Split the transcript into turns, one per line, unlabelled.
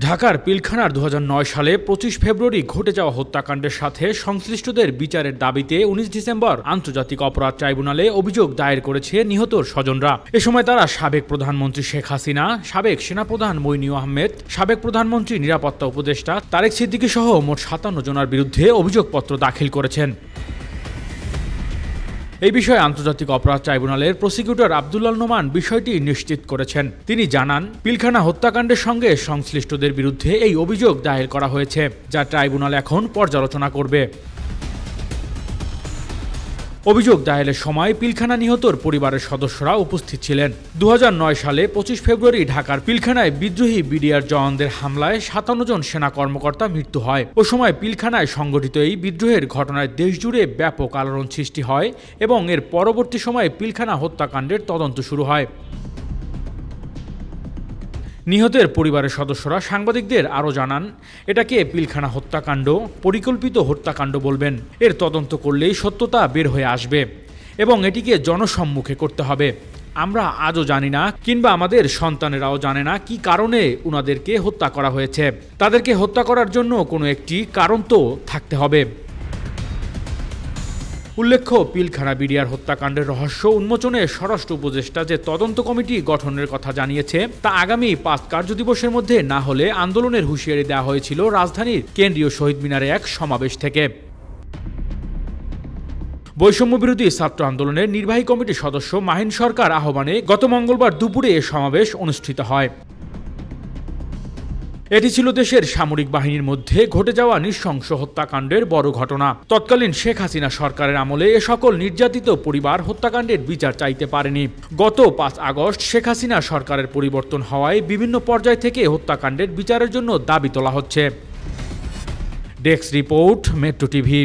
ঢাকার পিলখানার ২০০৯ সালে ২৫ ফেব্রুয়ারি ঘটে যাওয়া হত্যাকাণ্ডের সাথে সংশ্লিষ্টদের বিচারের দাবিতে ১৯ ডিসেম্বর আন্তর্জাতিক অপরাধ ট্রাইব্যুনালে অভিযোগ দায়ের করেছে নিহতর স্বজনরা। এ সময় তারা সাবেক প্রধানমন্ত্রী শেখ হাসিনা, সাবেক সেনাপ্রধান মইনুল আহমেদ, সাবেক প্রধানমন্ত্রী নিরাপত্তা উপদেষ্টা তারেক সিদ্দিকী সহ মোট ৫৭ জনের বিরুদ্ধে অভিযোগপত্র দাখিল করেছেন। এই বিষয়ে আন্তর্জাতিক অপরাধ ট্রাইব্যুনালের প্রসিকিউটর আব্দুল্লাহ নোমান বিষয়টি নিশ্চিত করেছেন। তিনি জানান, পিলখানা হত্যাকাণ্ডের সঙ্গে সংশ্লিষ্টদের বিরুদ্ধে এই অভিযোগ দায়ের করা হয়েছে, যা ট্রাইব্যুনাল এখন পর্যালোচনা করবে। অভিযোগ দায়েরের সময় পিলখানা নিহতর পরিবারের সদস্যরা উপস্থিত ছিলেন। ২০০৯ সালে ২৫ ফেব্রুয়ারি ঢাকার পিলখানায় বিদ্রোহী বিডিআর জওয়ানদের হামলায় ৫৭ জন সেনা কর্মকর্তা মৃত্যু হয়। ও সময় পিলখানায় সংঘটিত এই বিদ্রোহের ঘটনায় দেশজুড়ে ব্যাপক আলোড়ন সৃষ্টি হয় এবং এর পরবর্তী সময়ে পিলখানা হত্যাকাণ্ডের তদন্ত শুরু হয়। নিহতের পরিবারের সদস্যরা সাংবাদিকদের আরও জানান, এটাকে পিলখানা হত্যাকাণ্ড, পরিকল্পিত হত্যাকাণ্ড বলবেন। এর তদন্ত করলেই সত্যতা বের হয়ে আসবে এবং এটিকে জনসম্মুখে করতে হবে। আমরা আজও জানি না, কিংবা আমাদের সন্তানেরাও জানে না কি কারণে উনাদেরকে হত্যা করা হয়েছে। তাদেরকে হত্যা করার জন্য কোনো একটি কারণ তো থাকতে হবে। উল্লেখ্য, পিলখানা বিডিআর হত্যাকাণ্ডের রহস্য উন্মোচনে স্বরাষ্ট্র উপদেষ্টা যে তদন্ত কমিটি গঠনের কথা জানিয়েছে, তা আগামী ৫ কার্যদিবসের মধ্যে না হলে আন্দোলনের হুঁশিয়ারি দেওয়া হয়েছিল রাজধানীর কেন্দ্রীয় শহীদ মিনারে এক সমাবেশ থেকে। বৈষম্যবিরোধী ছাত্র আন্দোলনের নির্বাহী কমিটির সদস্য মাহিন সরকার আহ্বানে গত মঙ্গলবার দুপুরে এ সমাবেশ অনুষ্ঠিত হয়। এটি ছিল দেশের সামরিক বাহিনীর মধ্যে ঘটে যাওয়া নৃশংস হত্যাকাণ্ডের বড় ঘটনা। তৎকালীন শেখ হাসিনা সরকারের আমলে এ সকল নির্যাতিত পরিবার হত্যাকাণ্ডের বিচার চাইতে পারেনি। গত ৫ আগস্ট শেখ হাসিনা সরকারের পরিবর্তন হওয়ায় বিভিন্ন পর্যায় থেকে হত্যাকাণ্ডের বিচারের জন্য দাবি তোলা হচ্ছে। Desk report, metro TV.